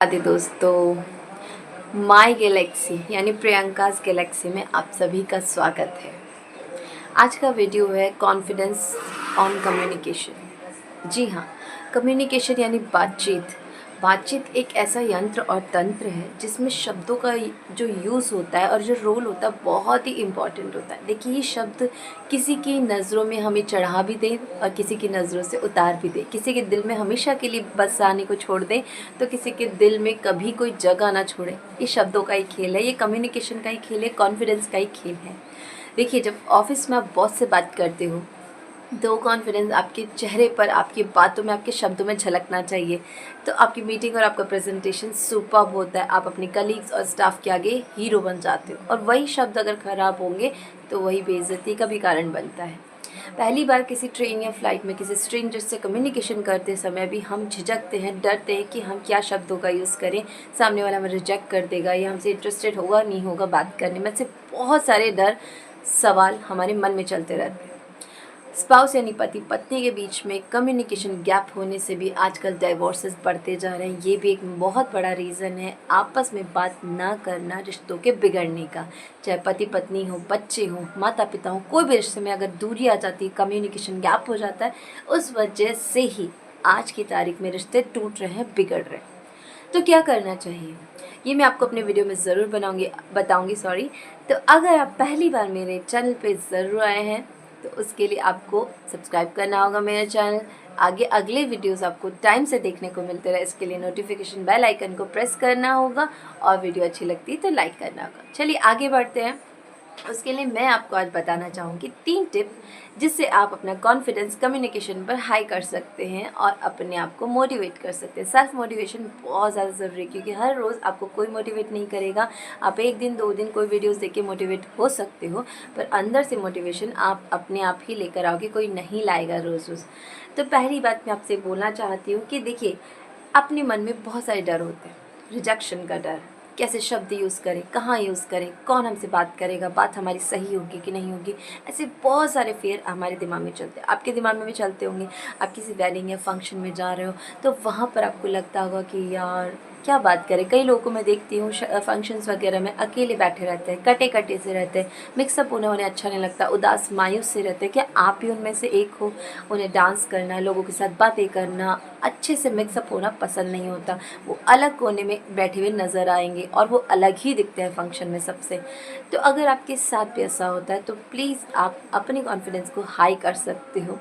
आदि दोस्तों, my Galaxy यानी प्रियंकास गैलेक्सी में आप सभी का स्वागत है। आज का वीडियो है कॉन्फिडेंस ऑन कम्युनिकेशन। जी हाँ, कम्युनिकेशन यानी बातचीत। बातचीत एक ऐसा यंत्र और तंत्र है जिसमें शब्दों का जो यूज़ होता है और जो रोल होता है बहुत ही इम्पॉर्टेंट होता है। देखिए, ये शब्द किसी की नज़रों में हमें चढ़ा भी दें और किसी की नज़रों से उतार भी दें, किसी के दिल में हमेशा के लिए बसाने को छोड़ दें तो किसी के दिल में कभी कोई जगह ना छोड़े। ये शब्दों का ही खेल है, ये कम्युनिकेशन का ही खेल है, कॉन्फिडेंस का ही खेल है। देखिए, जब ऑफिस में आप बॉस से बात करते हो तो कॉन्फिडेंस आपके चेहरे पर, आपकी बातों में, आपके शब्दों में झलकना चाहिए। तो आपकी मीटिंग और आपका प्रेजेंटेशन सुपर्ब होता है। आप अपने कलीग्स और स्टाफ के आगे हीरो बन जाते हो। और वही शब्द अगर ख़राब होंगे तो वही बेइज्जती का भी कारण बनता है। पहली बार किसी ट्रेन या फ्लाइट में किसी स्ट्रेंजर से कम्युनिकेशन करते समय भी हम झिझकते हैं, डरते हैं कि हम क्या शब्दों का यूज़ करें, सामने वाला हमें रिजेक्ट कर देगा या हमसे इंटरेस्टेड होगा नहीं होगा बात करने में। से बहुत सारे डर, सवाल हमारे मन में चलते रहते हैं। स्पाउस यानी पति पत्नी के बीच में कम्युनिकेशन गैप होने से भी आजकल डाइवोर्सेस बढ़ते जा रहे हैं। ये भी एक बहुत बड़ा रीज़न है आपस में बात ना करना रिश्तों के बिगड़ने का। चाहे पति पत्नी हो, बच्चे हो, माता पिता हो, कोई भी रिश्ते में अगर दूरी आ जाती है, कम्युनिकेशन गैप हो जाता है, उस वजह से ही आज की तारीख में रिश्ते टूट रहे हैं, बिगड़ रहे हैं। तो क्या करना चाहिए, ये मैं आपको अपने वीडियो में ज़रूर बताऊंगी। तो अगर आप पहली बार मेरे चैनल पे ज़रूर आए हैं तो उसके लिए आपको सब्सक्राइब करना होगा मेरा चैनल। आगे अगले वीडियोस आपको टाइम से देखने को मिलते रहे, इसके लिए नोटिफिकेशन बेल आइकन को प्रेस करना होगा और वीडियो अच्छी लगती है तो लाइक करना होगा। चलिए आगे बढ़ते हैं। उसके लिए मैं आपको आज बताना चाहूँगी 3 टिप जिससे आप अपना कॉन्फिडेंस कम्युनिकेशन पर हाई कर सकते हैं और अपने आप को मोटिवेट कर सकते हैं। सेल्फ मोटिवेशन बहुत ज़्यादा ज़रूरी है क्योंकि हर रोज़ आपको कोई मोटिवेट नहीं करेगा। आप 1 दिन 2 दिन कोई वीडियोस देख के मोटिवेट हो सकते हो, पर अंदर से मोटिवेशन आप अपने आप ही लेकर आओगे, कोई नहीं लाएगा रोज़ रोज़। तो पहली बात मैं आपसे बोलना चाहती हूँ कि देखिए, अपने मन में बहुत सारे डर होते हैं। रिजेक्शन का डर, कैसे शब्द यूज़ करें, कहाँ यूज़ करें, कौन हमसे बात करेगा, बात हमारी सही होगी कि नहीं होगी, ऐसे बहुत सारे फेयर हमारे दिमाग में चलते हैं। आपके दिमाग में भी चलते होंगे। आप किसी वेडिंग या फंक्शन में जा रहे हो तो वहाँ पर आपको लगता होगा कि यार क्या बात करें। कई लोगों को मैं देखती हूँ फंक्शंस वगैरह में अकेले बैठे रहते हैं, कटे कटे से रहते हैं, मिक्सअप होने उन्हें अच्छा नहीं लगता, उदास मायूस से रहते हैं। क्या आप भी उनमें से एक हो? उन्हें डांस करना, लोगों के साथ बातें करना, अच्छे से मिक्सअप होना पसंद नहीं होता। वो अलग कोने में बैठे हुए नज़र आएंगे और वो अलग ही दिखते हैं फंक्शन में सबसे। तो अगर आपके साथ भी ऐसा होता है तो प्लीज़ आप अपने कॉन्फिडेंस को हाई कर सकते हो।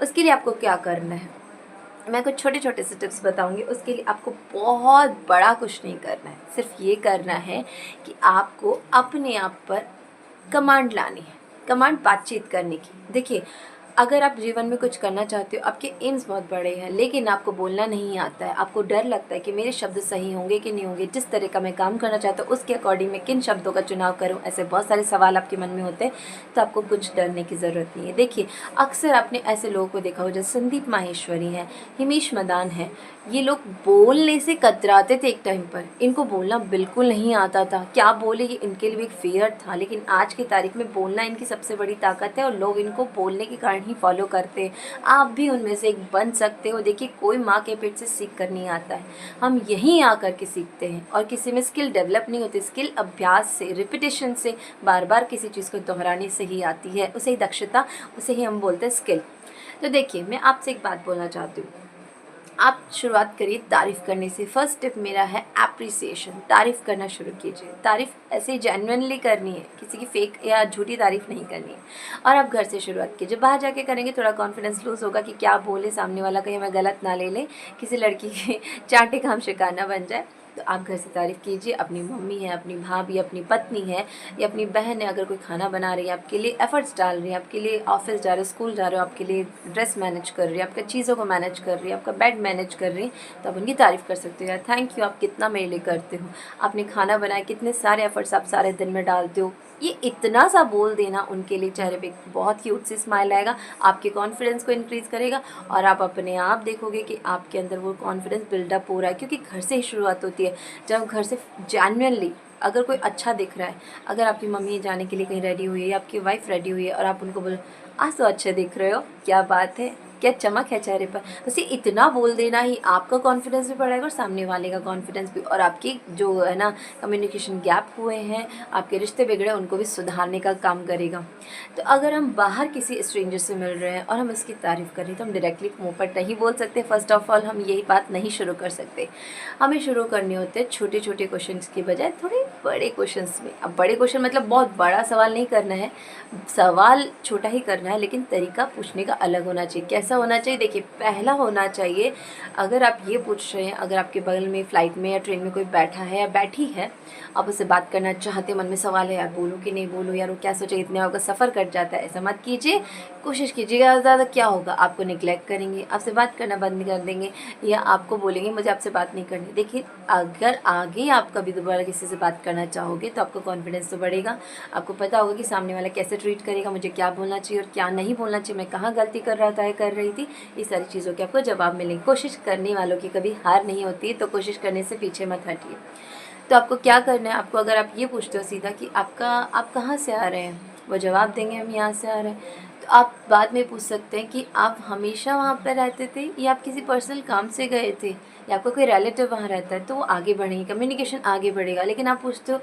उसके लिए आपको क्या करना है, मैं कुछ छोटे छोटे से टिप्स बताऊंगी। उसके लिए आपको बहुत बड़ा कुछ नहीं करना है, सिर्फ ये करना है कि आपको अपने आप पर कमांड लानी है, कमांड बातचीत करने की। देखिए, अगर आप जीवन में कुछ करना चाहते हो, आपके एम्स बहुत बड़े हैं लेकिन आपको बोलना नहीं आता है, आपको डर लगता है कि मेरे शब्द सही होंगे कि नहीं होंगे, जिस तरह का मैं काम करना चाहता हूँ उसके अकॉर्डिंग मैं किन शब्दों का चुनाव करूँ, ऐसे बहुत सारे सवाल आपके मन में होते हैं, तो आपको कुछ डरने की ज़रूरत नहीं है। देखिए, अक्सर आपने ऐसे लोगों को देखा हो जैसे संदीप माहेश्वरी हैं, हिमेश मदान है। ये लोग बोलने से कतराते थे एक टाइम पर, इनको बोलना बिल्कुल नहीं आता था। क्या बोले, ये इनके लिए भी एक फेयर था, लेकिन आज की तारीख में बोलना इनकी सबसे बड़ी ताकत है और लोग इनको बोलने के कारण ही फॉलो करते हैं। आप भी उनमें से एक बन सकते हो। देखिए, कोई माँ के पेट से सीख कर नहीं आता है, हम यहीं आकर के सीखते हैं। और किसी में स्किल डेवलप नहीं होती, स्किल अभ्यास से, रिपीटेशन से, बार बार किसी चीज़ को दोहराने से ही आती है। उसे ही दक्षता, उसे ही हम बोलते हैं स्किल। तो देखिए, मैं आपसे एक बात बोलना चाहती हूँ। आप शुरुआत करिए तारीफ़ करने से। फर्स्ट टिप मेरा है एप्रिसिएशन। तारीफ़ करना शुरू कीजिए। तारीफ़ ऐसे जेन्युइनली करनी है, किसी की फेक या झूठी तारीफ़ नहीं करनी है। और आप घर से शुरुआत कीजिए। बाहर जाके करेंगे थोड़ा कॉन्फिडेंस लूज़ होगा कि क्या बोले सामने वाला, कहीं हमें गलत ना ले ले, किसी लड़की के चांटे का हम शिकार ना बन जाए। तो आप घर से तारीफ़ कीजिए। अपनी मम्मी है, अपनी भाभी, अपनी पत्नी है या अपनी बहन है, अगर कोई खाना बना रही है, आपके लिए एफ़र्ट्स डाल रही है, आपके लिए ऑफिस जा रहे हो, स्कूल जा रहे हो, आपके लिए ड्रेस मैनेज कर रही है, आपकी चीज़ों को मैनेज कर रही है, आपका बेड मैनेज कर रही है, तो आप उनकी तारीफ़ कर सकते हो। यार थैंक यू, आप कितना मेरे लिए करते हो, आपने खाना बनाया, कितने सारे एफ़र्ट्स आप सारे दिन में डालते हो। ये इतना सा बोल देना उनके लिए चेहरे पे बहुत क्यूट सी स्माइल आएगा, आपके कॉन्फिडेंस को इंक्रीज़ करेगा और आप अपने आप देखोगे कि आपके अंदर वो कॉन्फिडेंस बिल्डअप हो रहा है। क्योंकि घर से ही शुरुआत होती है। जब घर से जेन्युइनली अगर कोई अच्छा दिख रहा है, अगर आपकी मम्मी जाने के लिए कहीं रेडी हुई है या आपकी वाइफ रेडी हुई है और आप उनको बोलो आज तो अच्छे दिख रहे हो, क्या बात है, क्या चमक है चेहरे पर। बस ये इतना बोल देना ही आपका कॉन्फिडेंस भी बढ़ाएगा और सामने वाले का कॉन्फिडेंस भी, और आपकी जो है ना कम्युनिकेशन गैप हुए हैं, आपके रिश्ते बिगड़े, उनको भी सुधारने का काम करेगा। तो अगर हम बाहर किसी स्ट्रेंजर से मिल रहे हैं और हम उसकी तारीफ़ कर रहे हैं तो हम डायरेक्टली मुँह पर नहीं बोल सकते। फर्स्ट ऑफ ऑल हम यही बात नहीं शुरू कर सकते। हमें शुरू करने होते हैं छोटे छोटे क्वेश्चंस की बजाय थोड़े बड़े क्वेश्चंस में। अब बड़े क्वेश्चन मतलब बहुत बड़ा सवाल नहीं करना है, सवाल छोटा ही करना है, लेकिन तरीका पूछने का अलग होना चाहिए। कैसा होना चाहिए? देखिए, पहला होना चाहिए, अगर आप ये पूछ रहे हैं, अगर आपके बगल में फ़्लाइट में या ट्रेन में कोई बैठा है या बैठी है, आप उससे बात करना चाहते, मन में सवाल है यार बोलूँ कि नहीं बोलूँ, यार वो क्या सोचे, इतने आपका सफ़र कट जाता है, ऐसा मत कीजिए। कोशिश कीजिएगा, ज़्यादा क्या होगा, आपको निग्लेक्ट करेंगे, आपसे बात करना बंद कर देंगे, या आपको बोलेंगे मुझे आपसे बात नहीं करनी। देखिए, अगर आगे आप कभी दोबारा किसी से बात करना चाहोगे तो आपका कॉन्फिडेंस तो बढ़ेगा, आपको पता होगा कि सामने वाला कैसे ट्रीट करेगा, मुझे क्या बोलना चाहिए और क्या नहीं बोलना चाहिए, मैं कहाँ गलती कर रहा था या कर रही थी, ये सारी चीज़ों के आपको जवाब मिलेंगे। कोशिश करने वालों की कभी हार नहीं होती, तो कोशिश करने से पीछे मत हटिए। तो आपको क्या करना है, आपको अगर आप ये पूछते हो सीधा कि आप कहाँ से आ रहे हैं, वो जवाब देंगे हम यहाँ से आ रहे हैं। तो आप बाद में पूछ सकते हैं कि आप हमेशा वहाँ पर रहते थे या आप किसी पर्सनल काम से गए थे, या आपका कोई रिलेटिव वहाँ रहता है, तो वो आगे बढ़ेंगे, कम्युनिकेशन आगे बढ़ेगा। लेकिन आप पूछते हो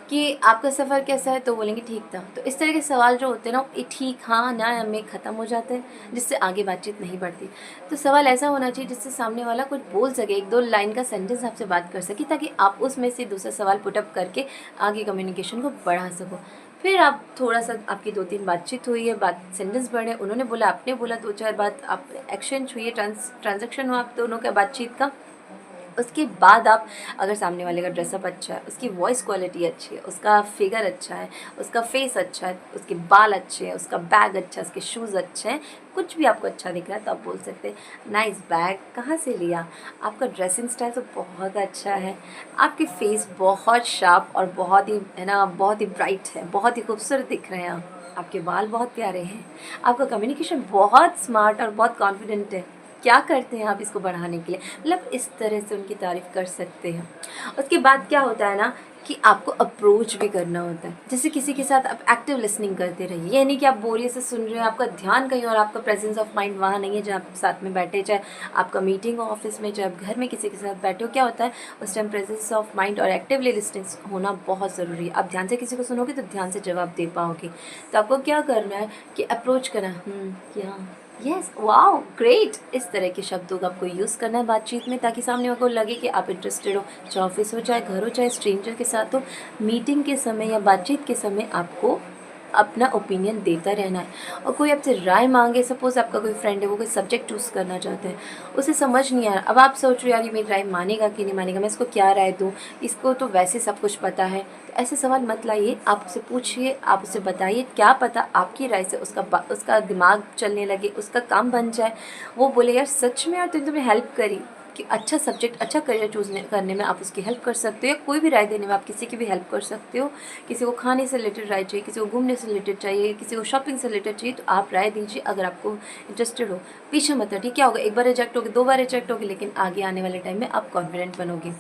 कि आपका सफ़र कैसा है, तो बोलेंगे ठीक था। तो इस तरह के सवाल जो होते हैं ना, वो ठीक हाँ ना में ख़त्म हो जाते हैं, जिससे आगे बातचीत नहीं बढ़ती। तो सवाल ऐसा होना चाहिए जिससे सामने वाला कुछ बोल सके, एक दो लाइन का सेंटेंस आपसे बात कर सके, ताकि आप उसमें से दूसरा सवाल पुटअप करके आगे कम्युनिकेशन को बढ़ा सको। फिर आप थोड़ा सा, आपकी 2-3 बातचीत हुई है, बात सेंटेंस बढ़े, उन्होंने बोला आपने बोला, 2-4 बात आप एक्सचेंज हुई है, ट्रांजैक्शन हुआ आप दोनों का बातचीत का। उसके बाद आप, अगर सामने वाले का ड्रेसअप अच्छा है, उसकी वॉइस क्वालिटी अच्छी है, उसका फिगर अच्छा है, उसका फेस अच्छा है, उसके बाल अच्छे हैं, उसका बैग अच्छा है, उसके शूज़ अच्छे हैं, कुछ भी आपको अच्छा दिख रहा है तो आप बोल सकते हैं नाइस बैग, कहाँ से लिया, आपका ड्रेसिंग स्टाइल तो बहुत अच्छा है, आपके फेस बहुत शार्प और बहुत ही है ना, बहुत ही ब्राइट है, बहुत ही खूबसूरत दिख रहे हैं आपके बाल बहुत प्यारे हैं, आपका कम्युनिकेशन बहुत स्मार्ट और बहुत कॉन्फिडेंट है, क्या करते हैं आप इसको बढ़ाने के लिए। मतलब इस तरह से उनकी तारीफ़ कर सकते हैं। उसके बाद क्या होता है ना कि आपको अप्रोच भी करना होता है। जैसे किसी के साथ आप एक्टिव लिसनिंग करते रहिए, ये नहीं कि आप बोरियत से सुन रहे हैं, आपका ध्यान कहीं और, आपका प्रेजेंस ऑफ माइंड वहाँ नहीं है जहाँ आप साथ में बैठे, चाहे आपका मीटिंग हो ऑफिस में, चाहे आप घर में किसी के साथ बैठे हो। क्या होता है उस टाइम प्रेजेंस ऑफ माइंड और एक्टिवली लिसनिंग होना बहुत ज़रूरी है। आप ध्यान से किसी को सुनोगे तो ध्यान से जवाब दे पाओगे। तो आपको क्या करना है कि अप्रोच करना, क्या यस, वाओ, ग्रेट, इस तरह के शब्दों का आपको यूज़ करना है बातचीत में, ताकि सामने वाले को लगे कि आप इंटरेस्टेड हो, चाहे ऑफिस हो, चाहे घर हो, चाहे स्ट्रेंजर के साथ हो। मीटिंग के समय या बातचीत के समय आपको अपना ओपिनियन देता रहना है। और कोई आपसे राय मांगे, सपोज़ आपका कोई फ्रेंड है, वो कोई सब्जेक्ट चूज़ करना चाहता है, उसे समझ नहीं आ रहा, अब आप सोच रहे हो यार ये मेरी राय मानेगा कि नहीं मानेगा, मैं इसको क्या राय दूँ, इसको तो वैसे सब कुछ पता है। तो ऐसे सवाल मत लाइए, आप उससे पूछिए, आप उसे बताइए, क्या पता आपकी राय से उसका दिमाग चलने लगे, उसका काम बन जाए, वो बोले यार सच में यार तुम्हें हेल्प करी कि अच्छा सब्जेक्ट, अच्छा करियर चूज़ करने में आप उसकी हेल्प कर सकते हो, या कोई भी राय देने में आप किसी की भी हेल्प कर सकते हो। किसी को खाने से रिलेटेड राय चाहिए, किसी को घूमने से रिलेटेड चाहिए, किसी को शॉपिंग से रिलेटेड चाहिए, तो आप राय दीजिए अगर आपको इंटरेस्टेड हो। पीछे मत हटिए, क्या होगा, एक बार रिजेक्ट होगी, 2 बार रिजेक्ट होगी, लेकिन आगे आने वाले टाइम में आप कॉन्फिडेंट बनोगे।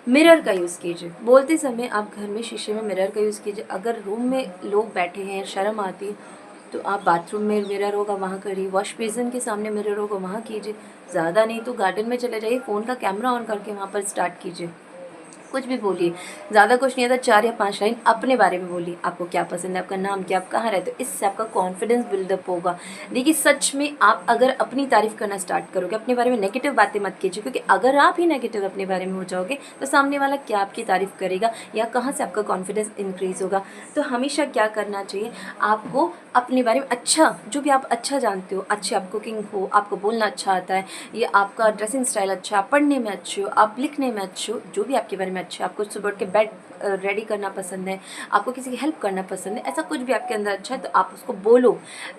मिरर का यूज़ कीजिए, बोलते समय आप घर में शीशे में मिरर का यूज़ कीजिए। अगर रूम में लोग बैठे हैं, शर्म आती है, तो आप बाथरूम में मिरर होगा वहाँ करिए, वॉश बेसिन के सामने मिरर होगा वहाँ कीजिए, ज़्यादा नहीं तो गार्डन में चले जाइए, फ़ोन का कैमरा ऑन करके वहाँ पर स्टार्ट कीजिए। कुछ भी बोलिए, ज़्यादा कुछ नहीं आता, 4 या 5 लाइन अपने बारे में बोलिए, आपको क्या पसंद है, आपका नाम क्या, आप कहाँ रहते हो, इससे आपका कॉन्फिडेंस बिल्डअप होगा। देखिए सच में आप अगर अपनी तारीफ़ करना स्टार्ट करोगे, अपने बारे में नेगेटिव बातें मत कीजिए, क्योंकि अगर आप ही नेगेटिव अपने बारे में हो जाओगे तो सामने वाला क्या आपकी तारीफ़ करेगा, या कहाँ से आपका कॉन्फिडेंस इंक्रीज़ होगा। तो हमेशा क्या करना चाहिए, आपको अपने बारे में अच्छा, जो भी आप अच्छा जानते हो, अच्छी आप कुकिंग हो, आपको बोलना अच्छा आता है, या आपका ड्रेसिंग स्टाइल अच्छा, आप पढ़ने में अच्छे हो, आप लिखने में अच्छे हो, जो भी आपके बारे में अच्छा है, आपको सुबह उठ के बेड रेडी करना पसंद है, आपको किसी की हेल्प करना पसंद है, ऐसा कुछ भी आपके अंदर अच्छा है, तो आप उसको बोलो,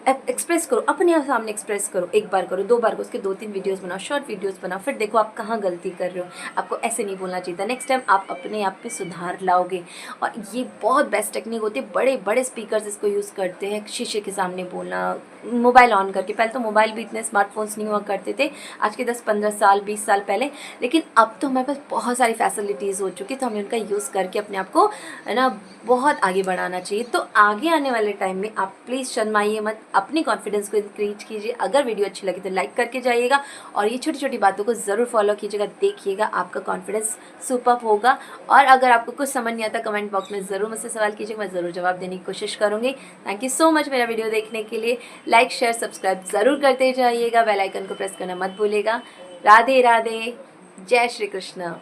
एक्सप्रेस करो, अपने आप सामने एक्सप्रेस करो, 1 बार करो, 2 बार करो, उसके 2-3 वीडियोज़ बनाओ, शॉर्ट वीडियोज़ बनाओ, फिर देखो आप कहाँ गलती कर रहे हो, आपको ऐसे नहीं बोलना चाहिए था। नेक्स्ट टाइम आप अपने आप पे सुधार लाओगे। और ये बहुत बेस्ट टेक्निक होती है, बड़े बड़े स्पीकर्स इसको यूज़ करते हैं, शीशे के सामने बोलना, मोबाइल ऑन करके। पहले तो मोबाइल भी इतने स्मार्टफोन्स नहीं हुआ करते थे, आज के 10-15 साल 20 साल पहले, लेकिन अब तो हमारे पास बहुत सारी फैसिलिटीज़ हो चुकी, तो हमें उनका यूज़ करके अपने आप को है ना बहुत आगे बढ़ाना चाहिए। तो आगे आने वाले टाइम में आप प्लीज़ शर्माइए मत, अपनी कॉन्फिडेंस को इंक्रीज कीजिए। अगर वीडियो अच्छी लगी तो लाइक करके जाइएगा और ये छोटी छोटी बातों को ज़रूर फॉलो कीजिएगा, देखिएगा आपका कॉन्फिडेंस सुपर्ब होगा। और अगर आपको कुछ समझ नहीं आता कमेंट बॉक्स में ज़रूर मुझसे सवाल कीजिएगा, मैं ज़रूर जवाब देने की कोशिश करूँगी। थैंक यू सो मच मेरा वीडियो देखने के लिए। लाइक शेयर सब्सक्राइब ज़रूर करते जाइएगा, बेल आइकन को प्रेस करना मत भूलिएगा। राधे राधे, जय श्री कृष्ण।